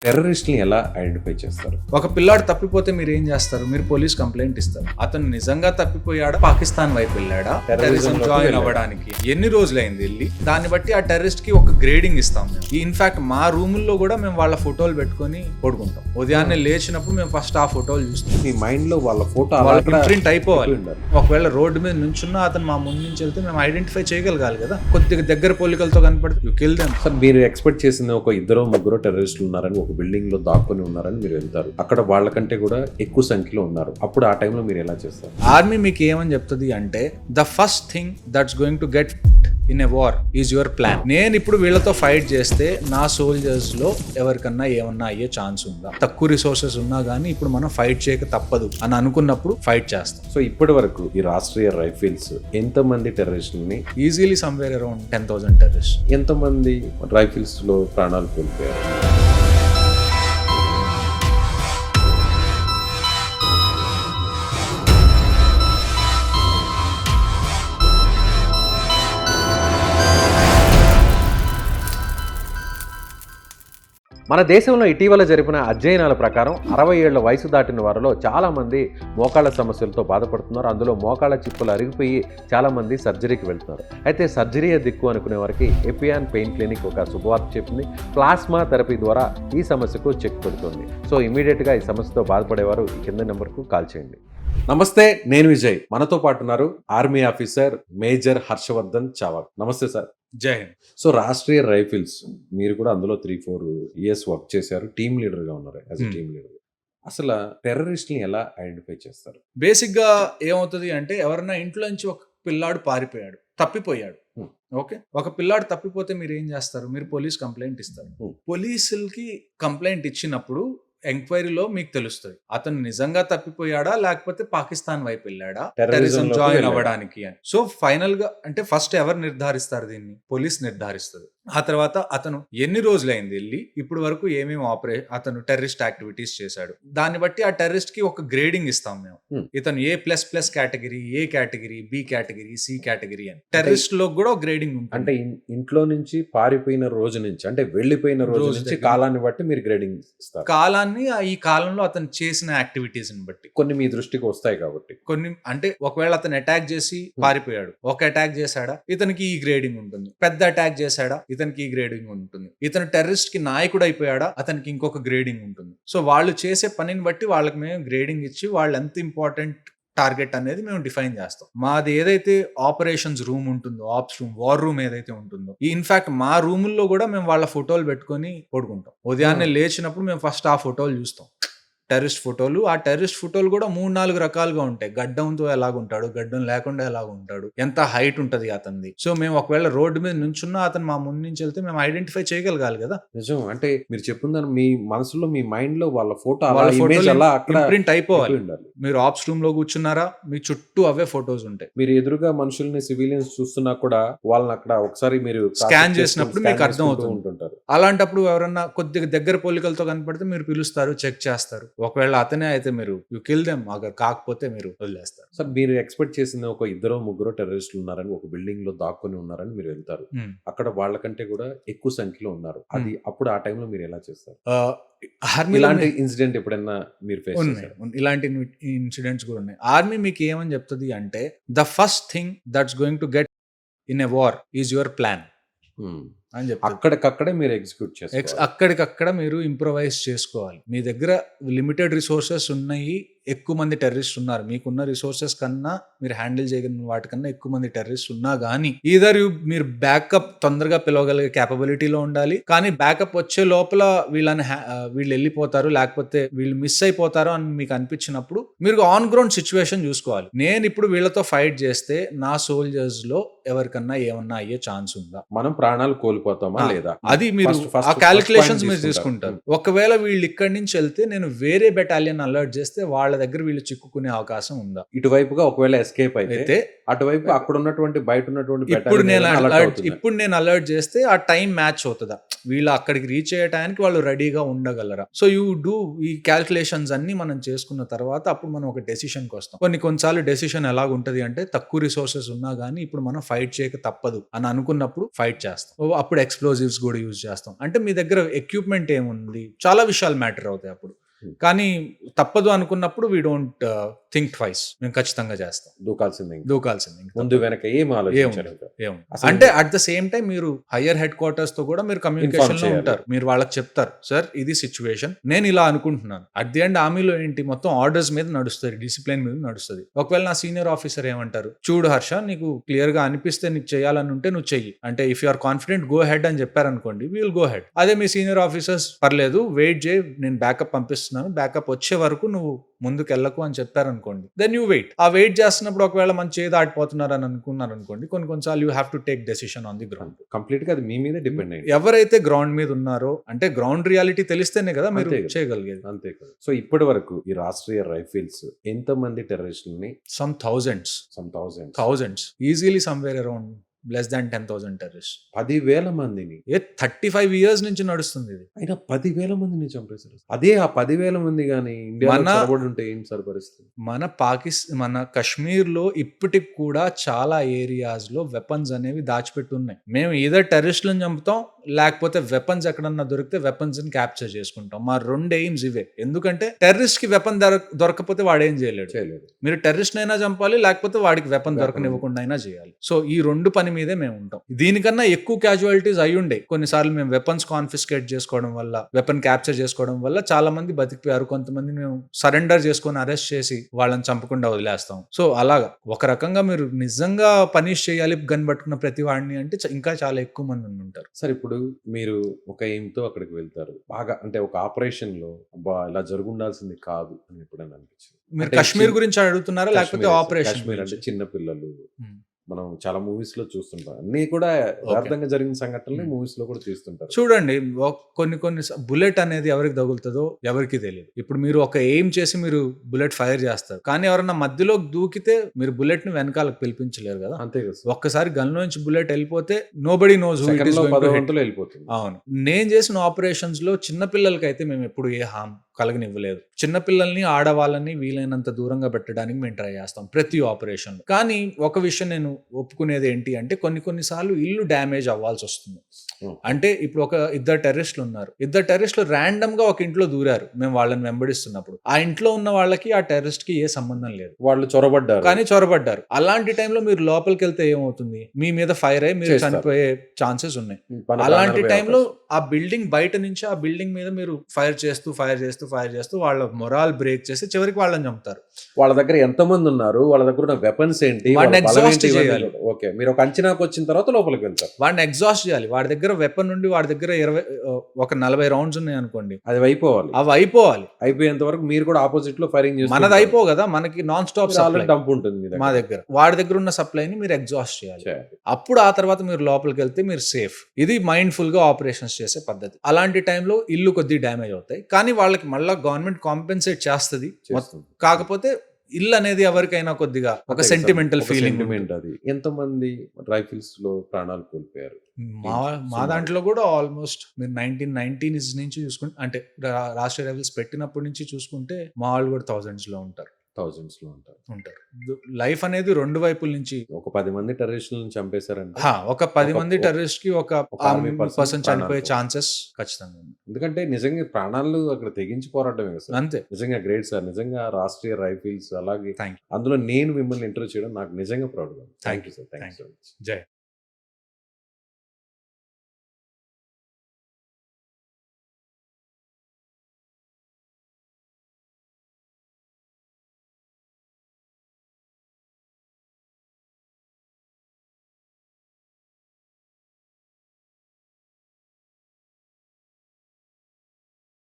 టెర్రరిస్ట్ని ఎలా ఐడెంటిఫై చేస్తారు? ఒక పిల్లాడు తప్పిపోతే మీరు ఏం చేస్తారు? మీరు పోలీస్ కంప్లైంట్ ఇస్తారు. అతను నిజంగా తప్పిపోయాడా, పాకిస్తాన్ వైపు వెళ్ళాడా, టెర్రరిజం జాయిన్ అవ్వడానికి ఎన్ని రోజులైంది వెళ్ళి, దాన్ని బట్టి ఆ టెర్రరిస్ట్ కి ఒక గ్రేడింగ్ ఇస్తాం మేము. ఇన్ఫాక్ట్ మా రూముల్లో కూడా మేము వాళ్ళ ఫోటోలు పెట్టుకొని పడుకుంటాం. ఉదయాన్నే లేచినప్పుడు మేము ఫస్ట్ ఆ ఫోటోలు చూస్తాం. మీ మైండ్ లో వాళ్ళ ఫోటో ప్రింట్ అయిపోవాలి. ఒకవేళ రోడ్డు మీద నుంచున్నా అతను మా ముందు నుంచి వెళ్తే మేము ఐడెంటిఫై చేయగలగాలి కదా. కొద్దిగా దగ్గర పోలికలతో కనపడితే యు కిల్ దెమ్. సార్, మీరు ఎక్స్పెక్ట్ చేసింది ఒక ఇద్దరు ముగ్గురు టెర్రరిస్టులు ఉన్నారని, ఒక బిల్డింగ్ లో దాక్కుని ఉన్నారని మీరు వెళ్తారు. అక్కడ వాళ్ళకంటే కూడా ఎక్కువ సంఖ్యలో ఉన్నారు. అప్పుడు ఆ టైంలో మీరు ఎలా చేస్తారు? ఆర్మీ మీకు ఏమని చెప్తుంది అంటే, the first thing that's going to get in a war is your plan. నేను ఇప్పుడు వీళ్ళతో ఫైట్ చేస్తే నా సోల్జర్స్ లో ఎవరికన్నా ఏమన్నా అయ్యే ఛాన్స్ ఉందా? తక్కువ రిసోర్సెస్ ఉన్నా గానీ ఇప్పుడు మనం ఫైట్ చేయక తప్పదు అని అనుకున్నప్పుడు ఫైట్ చేస్తాం. సో ఇప్పటి వరకు ఈ రాష్ట్రీయ రైఫిల్స్ ఎంత మంది టెర్రరిస్టులని, ఈజీలీ సమ్వేర్ అరౌండ్ 10,000 టెర్రరిస్ట్. ఎంత మంది రైఫిల్స్ లో ప్రాణాలు కోల్పోయారు? మన దేశంలో ఇటీవల జరిపిన అధ్యయనాల ప్రకారం 60 ఏళ్ల వయసు దాటిన వారిలో చాలామంది మోకాళ్ళ సమస్యలతో బాధపడుతున్నారు. అందులో మోకాళ్ళ చిప్పులు అరిగిపోయి చాలామంది సర్జరీకి వెళ్తున్నారు. అయితే సర్జరీయే దిక్కు అనుకునే వారికి ఎపియాన్ పెయిన్ క్లినిక్ ఒక శుభవార్త చెప్పింది. ప్లాస్మా థెరపీ ద్వారా ఈ సమస్యకు చెక్ పెడుతుంది. సో ఇమీడియట్గా ఈ సమస్యతో బాధపడేవారు ఈ కింద నెంబర్కు కాల్ చేయండి. నమస్తే, నేను విజయ్. మనతో పాటు ఉన్నారు ఆర్మీ ఆఫీసర్ మేజర్ హర్షవర్ధన్ చావక్. నమస్తే సార్. జై హింద్. సో రాష్ట్రీయ రైఫిల్స్ మీరు కూడా అందులో 3-4 years వర్క్ చేశారు. టీమ్ లీడర్ గా ఉన్నారు. యాజ్ ఎ టీమ్ లీడర్, అసలు టెర్రరిస్ట్ ని ఎలా ఐడెంటిఫై చేస్తారు? బేసిక్ గా ఏమవుతుంది అంటే, ఎవరన్నా ఇంట్లో నుంచి ఒక పిల్లాడు పారిపోయాడు, తప్పిపోయాడు. ఓకే, ఒక పిల్లాడు తప్పిపోతే మీరు ఏం చేస్తారు? మీరు పోలీస్ కంప్లైంట్ ఇస్తారు. పోలీసులకి కంప్లైంట్ ఇచ్చినప్పుడు ఎంక్వైరీలో మీకు తెలుస్తుంది అతను నిజంగా తప్పిపోయాడా లేకపోతే పాకిస్తాన్ వైపు వెళ్ళాడా టెర్రరిజం జాయిన్ అవ్వడానికి అని. సో ఫైనల్ గా అంటే ఫస్ట్ ఎవరు నిర్ధారిస్తారు? దీన్ని పోలీస్ నిర్ధారిస్తుంది. ఆ తర్వాత అతను ఎన్ని రోజులైంది వెళ్ళి, ఇప్పుడు వరకు ఏమేమి అతను టెర్రరిస్ట్ యాక్టివిటీస్ చేశాడు, దాన్ని బట్టి ఆ టెర్రరిస్ట్ కి ఒక గ్రేడింగ్ ఇస్తాం మేము. ఇతను A++ category, A category, B category, C category అని. టెర్రరిస్ట్ లో కూడా గ్రేడింగ్ ఉంటుంది. అంటే ఇంట్లో నుంచి పారిపోయిన రోజు నుంచి, అంటే వెళ్ళిపోయిన రోజు నుంచి కాలాన్ని బట్టి మీరు గ్రేడింగ్ ఇస్తారు. కాలాన్ని ఈ కాలంలో అతను చేసిన యాక్టివిటీస్ ని బట్టి కొన్ని మీ దృష్టికి వస్తాయి కాబట్టి. కొన్ని అంటే ఒకవేళ అతను అటాక్ చేసి పారిపోయాడు, ఒక అటాక్ చేశాడా, ఇతనికి ఈ గ్రేడింగ్ ఉంటుంది. పెద్ద అటాక్ చేశాడా, ఇతనికి ఈ గ్రేడింగ్ ఉంటుంది. ఇతను టెర్రరిస్ట్ కి నాయకుడు అయిపోయాడా, అతనికి ఇంకొక గ్రేడింగ్ ఉంటుంది. సో వాళ్ళు చేసే పనిని బట్టి వాళ్ళకి మేము గ్రేడింగ్ ఇచ్చి వాళ్ళు ఎంత ఇంపార్టెంట్ టార్గెట్ అనేది మేము డిఫైన్ చేస్తాం. మాది ఏదైతే ఆపరేషన్స్ రూమ్ ఉంటుందో, ఆప్స్ రూమ్, వార్ రూమ్ ఏదైతే ఉంటుందో, ఇన్ఫాక్ట్ మా రూముల్లో కూడా మేము వాళ్ళ ఫోటోలు పెట్టుకొని పడుకుంటాం. ఉదయాన్నే లేచినప్పుడు మేము ఫస్ట్ ఆ ఫోటోలు చూస్తాం, టెర్రరిస్ట్ ఫోటోలు. ఆ టెర్రరిస్ట్ ఫోటోలు కూడా 3-4 రకాలుగా ఉంటాయి. గడ్డంతో ఎలాగుంటాడు, గడ్డం లేకుండా ఎలాగుంటాడు, ఎంత హైట్ ఉంటది అతనిది. సో మేము ఒకవేళ రోడ్డు మీద నుంచున్నా అతను మా ముందు నుంచి వెళ్తే మేము ఐడెంటిఫై చేయగలగాలి కదా. నిజం. అంటే మీరు చెప్పిందని మీ మనసులో, మీ మైండ్ లో వాళ్ళ ఫోటో ప్రింట్ అయిపోవాలి. మీరు ఆప్స్ రూమ్ లో కూర్చున్నారా, మీ చుట్టూ అవే ఫోటోస్ ఉంటాయి. మీరు ఎదురుగా మనుషుల్ని, సివిలియన్స్ చూస్తున్నా కూడా వాళ్ళని అక్కడ ఒకసారి మీరు స్కాన్ చేసినప్పుడు మీకు అర్థం అవుతుంటారు. అలాంటప్పుడు ఎవరన్నా కొద్దిగా దగ్గర పోలికలతో కనపడితే మీరు పిలుస్తారు, చెక్ చేస్తారు. ఒకవేళ అతనే అయితే మీరు యు కిల్ దెమ్, కాకపోతే మీరు వదిలేస్తారు. సార్, మీరు ఎక్స్పెక్ట్ చేసింది ఒక ఇద్దరు ముగ్గురు టెర్రరిస్టులు ఉన్నారని, ఒక బిల్డింగ్ లో దాక్కుని ఉన్నారని మీరు వెళ్తారు. అక్కడ వాళ్ళకంటే కూడా ఎక్కువ సంఖ్యలో ఉన్నారు. అది అప్పుడు ఆ టైంలో మీరు ఎలా చేస్తారు? ఇలాంటి ఇన్సిడెంట్ ఎప్పుడైనా మీరు ఫేస్ చేశారా? ఇలాంటి ఇన్సిడెంట్స్ కూడా ఉన్నాయి. ఆర్మీ మీకు ఏమని చెప్తుంది అంటే, the first thing that's going to get in a war is your plan అని చెప్పి అక్కడికక్కడే మీరు ఎగ్జిక్యూట్ చేస్తారు. అక్కడికక్కడ మీరు ఇంప్రొవైజ్ చేసుకోవాలి. మీ దగ్గర లిమిటెడ్ రిసోర్సెస్ ఉన్నాయి, ఎక్కువ మంది టెర్రరిస్ట్ ఉన్నారు. మీకున్న రిసోర్సెస్ కన్నా మీరు హ్యాండిల్ చేయగలిగిన వాటికన్నా ఎక్కువ మంది టెర్రరిస్ట్ ఉన్నా గానీ మీరు బ్యాకప్ తొందరగా పిలవగలిగే క్యాపబిలిటీలో ఉండాలి. కానీ బ్యాకప్ వచ్చే లోపల వీళ్ళు వెళ్ళిపోతారు, లేకపోతే వీళ్ళు మిస్ అయిపోతారు అని మీకు అనిపించినప్పుడు మీరు ఆన్ గ్రౌండ్ సిచ్యువేషన్ చూసుకోవాలి. నేను ఇప్పుడు వీళ్ళతో ఫైట్ చేస్తే నా సోల్జర్స్ లో ఎవరికన్నా ఏమన్నా అయ్యే ఛాన్స్ ఉందా, మనం ప్రాణాలు కోల్పోతామా లేదా, అది మీరు ఆ క్యాలిక్యులేషన్స్ మీరు తీసుకుంటారు. ఒకవేళ వీళ్ళు ఇక్కడి నుంచి వెళ్తే నేను వేరే బెటాలియన్ అలర్ట్ చేస్తే వాళ్ళ దగ్గర వీళ్ళు చిక్కుకునే అవకాశం ఉందా? ఇటువైపుగా ఒకవేళ ఎస్కేప్ అయితే అయితే అటువైపు అక్కడ ఉన్నటువంటి బయట ఉన్నటువంటి ఇప్పుడు నేను అలర్ట్ చేస్తే ఆ టైం మ్యాచ్ అవుతుందా, వీళ్ళు అక్కడికి రీచ్ అయ్యడానికి వాళ్ళు రెడీగా ఉండగలరా? సో యూ డూ ఈ క్యాల్కులేషన్స్ అన్ని మనం చేసుకున్న తర్వాత అప్పుడు మనం ఒక డెసిషన్కి వస్తాం. కొన్నిసార్లు డెసిషన్ ఎలాగుంటది అంటే తక్కువ రిసోర్సెస్ ఉన్నా కానీ ఇప్పుడు మనం ఫైట్ చేయక తప్పదు అని అనుకున్నప్పుడు ఫైట్ చేస్తాం. అప్పుడు ఎక్స్ప్లోజివ్స్ కూడా యూజ్ చేస్తాం. అంటే మీ దగ్గర ఎక్విప్మెంట్ ఏముంది, చాలా విషయాలు మ్యాటర్ అవుతాయి అప్పుడు. కానీ తప్పదు అనుకున్నప్పుడు వీ డోంట్ థింక్ ట్వైస్, మేము ఖచ్చితంగా చేస్తాం. దూకాల్సింది ముందు వెనక ఏం ఆలోచించారు? అంటే అట్ ద సేమ్ టైం మీరు హయ్యర్ హెడ్ క్వార్టర్స్ తో కూడా మీరు కమ్యూనికేషన్ లో ఉంటారు. మీరు వాళ్ళకి చెప్తారు, సార్ ఇది సిచ్యువేషన్, నేను ఇలా అనుకుంటున్నాను. అట్ ది ఎండ్ ఆర్మీలో ఏంటి, మొత్తం ఆర్డర్స్ మీద నడుస్తుంది, డిసిప్లిన్ మీద నడుస్తుంది. ఒకవేళ నా సీనియర్ ఆఫీసర్ ఏమంటారు, చూడు హర్ష, నీకు క్లియర్ గా అనిపిస్తే నీకు చేయాలని ఉంటే నువ్వు చెయ్యి, అంటే if you are confident go ahead అని చెప్పారనుకోండి, వీ విల్ గో హెడ్. అదే మీ సీనియర్ ఆఫీసర్స్ పర్లేదు వెయిట్ చేయి, నేను బ్యాకప్ పంపిస్తున్నాను, బ్యాకప్ వచ్చే వరకు నువ్వు ముందుకు వెళ్ళకు అని చెప్పారనుకోండి, దెన్ యూ వెయిట్. ఆ వెయిట్ చేస్తున్నప్పుడు ఒకవేళ మన చేయి దాటిపోతున్నారు అని అనుకున్నారు అనుకోండి, కొన్నిసార్లు you have to take decision on the ground. Complete గా అది మీ మీద డిపెండ్ అయ్యింది. ఎవరైతే గ్రౌండ్ మీద ఉన్నారో, అంటే గ్రౌండ్ రియాలిటీ తెలిస్తేనే కదా మీరు చేయగలిగేది. అంతే కదా. సో ఇప్పటి వరకు ఈ రాష్ట్రీయ రైఫిల్స్ ఎంత మంది టెర్రరిస్టులని? Some thousands easily, somewhere around less than 10,000 terrorist. 10,000 మందిని 35 years నుంచి నడుస్తుంది ఇది. అయినా 10,000 మందిని చంపేశారు. అదే ఆ 10,000 మంది కానీ ఇండియాలో ఉంటే ఏం సార్ పరిస్థితి? మన కశ్మీర్ లో ఇప్పటికి కూడా చాలా ఏరియాస్ లో వెపన్స్ అనేవి దాచిపెట్టి ఉన్నాయి. మేము ఏదో టెర్రరిస్టులను చంపుతాం, లేకపోతే వెపన్స్ ఎక్కడన్నా దొరికితే వెపన్స్ ని క్యాప్చర్ చేసుకుంటాం. మా 2 ఎయిమ్స్ ఇవే. ఎందుకంటే టెర్రరిస్ట్ కి వెపన్ దొరకపోతే వాడేం చేయలేడు. మీరు టెర్రరిస్ట్ అయినా చంపాలి, లేకపోతే వాడికి వెపన్ దొరకనివ్వకుండా అయినా చేయాలి. సో ఈ 2 పని మీదే మేము ఉంటాం. దీనికన్నా ఎక్కువ క్యాజువాలిటీస్ అయ్యుండే. కొన్నిసార్లు మేము వెపన్స్ కాన్ఫిస్కేట్ చేసుకోవడం వల్ల, వెపన్ క్యాప్చర్ చేసుకోవడం వల్ల చాలా మంది బతికిపోయారు. కొంతమంది మేము సరెండర్ చేసుకొని అరెస్ట్ చేసి వాళ్ళని చంపకుండా వదిలేస్తాం. సో అలాగా ఒక రకంగా మీరు నిజంగా పనిష్ చేయాలి గన్ పట్టుకున్న ప్రతి వాడిని అంటే ఇంకా చాలా ఎక్కువ మంది ఉంటారు. సార్ ఇప్పుడు మీరు ఒక ఎయిమ్ తో అక్కడికి వెళ్తారు, బాగా అంటే ఒక ఆపరేషన్ లో ఇలా జరుగుండాల్సింది కాదు అని ఎప్పుడైనా అనిపించింది? మీరు కశ్మీర్ గురించి అడుగుతున్నారా లేకపోతే ఆపరేషన్? కశ్మీర్ అంటే చిన్న పిల్లలు, మనం చాలా మూవీస్ లో చూస్తుంటాం, అన్ని కూడా యథార్థంగా జరిగిన సంఘటనలు మూవీస్ లో కూడా చూస్తుంటారు. చూడండి, కొన్ని బుల్లెట్ అనేది ఎవరికి తగులుతుందో ఎవరికి తెలియదు. ఇప్పుడు మీరు ఒక ఎయిమ్ చేసి మీరు బుల్లెట్ ఫైర్ చేస్తారు, కానీ ఎవరన్నా మధ్యలో దూకితే మీరు బుల్లెట్ ని వెనకాలకు పిలిపించలేరు కదా. అంతే కదా. ఒక్కసారి గన్ నుంచి బుల్లెట్ వెళ్ళిపోతే నోబడి నోస్ వెళ్ళిపోతుంది. అవును, నేను చేసిన ఆపరేషన్స్ లో చిన్న పిల్లలకైతే మేము ఎప్పుడు ఏ హామ్ కలగనివ్వలేదు. చిన్నపిల్లల్ని, ఆడవాళ్ళని వీలైనంత దూరంగా పెట్టడానికి మేము ట్రై చేస్తాం ప్రతి ఆపరేషన్. కానీ ఒక విషయం నేను ఒప్పుకునేది ఏంటి అంటే, కొన్నిసార్లు ఇల్లు డ్యామేజ్ అవ్వాల్సి వస్తుంది. అంటే ఇప్పుడు ఒక 2 టెర్రరిస్టులు ఉన్నారు, 2 టెర్రరిస్టులు ర్యాండమ్ గా ఒక ఇంట్లో దూరారు, మేము వాళ్ళని వెంబడిస్తున్నప్పుడు. ఆ ఇంట్లో ఉన్న వాళ్ళకి ఆ టెర్రరిస్ట్ కి ఏ సంబంధం లేదు, వాళ్ళు చొరబడ్డారు. అలాంటి టైంలో మీరు లోపలికి వెళ్తే ఏమవుతుంది, మీ మీద ఫైర్ అయ్యి మీరు చనిపోయే ఛాన్సెస్ ఉన్నాయి. అలాంటి టైంలో ఆ బిల్డింగ్ బయట నుంచి ఆ బిల్డింగ్ మీద మీరు ఫైర్ చేస్తూ వాళ్ళ మొరాల్ బ్రేక్ చేసి చివరికి వాళ్ళని చంపుతారు. వాళ్ళ దగ్గర ఎంతమంది ఉన్నారు, వాళ్ళ దగ్గర ఉన్న వెపన్స్ ఏంటి, ఓకే, మీరు ఒక అంచనాకు వచ్చిన తర్వాత లోపలికి వెళ్తారు. వాడిని ఎగ్జాస్ట్ చేయాలి. వాడి దగ్గర వెపన్ నుండి వాడి దగ్గర 40 రౌండ్స్ ఉన్నాయి అనుకోండి, అది అయిపోవాలి. అయిపోయేంత వరకు మీరు కూడా ఆపోజిట్ లో ఫైరింగ్ చేస్తారు. మనది అయిపో కదా, మనకి నాన్ స్టాప్ డంప్ ఉంటుంది మా దగ్గర. వాడి దగ్గర ఉన్న సప్లైని మీరు ఎగ్జాస్ట్ చేయాలి. అప్పుడు ఆ తర్వాత మీరు లోపలికి వెళ్తే మీరు సేఫ్. ఇది మైండ్ ఫుల్ గా ఆపరేషన్స్ చేసే పద్ధతి. అలాంటి టైంలో ఇల్లు కొద్దిగా డ్యామేజ్ అవుతాయి, కానీ వాళ్ళకి మళ్ళీ గవర్నమెంట్ కాంపెన్సేట్ చేస్తుంది. కాకపోతే ఇల్లు అనేది ఎవరికైనా కొద్దిగా ఒక సెంటిమెంటల్ ఫీలింగ్. అది ఎంతమంది రైఫిల్స్ లో ప్రాణాలు కోల్పోయారు? మా దాంట్లో కూడా ఆల్మోస్ట్ మీరు 1990s నుంచి చూసుకుంటే, అంటే రాష్ట్రీయ రైఫిల్స్ పెట్టినప్పటి నుంచి చూసుకుంటే మా వాళ్ళు కూడా థౌజండ్స్ లో ఉంటారు. లైఫ్ అనేది 2 వైపుల నుంచి. ఒక 10 మంది టెర్రరిస్టులను చంపేశారంటే, ఒక 10 మంది టెర్రరిస్ట్ కి ఒక పర్సన్ చనిపోయే ఛాన్సెస్ ఖచ్చితంగా ఉంది. ఎందుకంటే నిజంగా ప్రాణాలు అక్కడ తెగించి పోరాటమే కదా. అంతే. నిజంగా గ్రేట్ సార్. నిజంగా రాష్ట్రీయ రైఫిల్స్ అలాగే అందులో నేను మిమ్మల్ని ఇంటర్వ్యూ చేయడం నాకు నిజంగా ప్రౌడ్ గా. Thank you sir. Thank you so much. జై.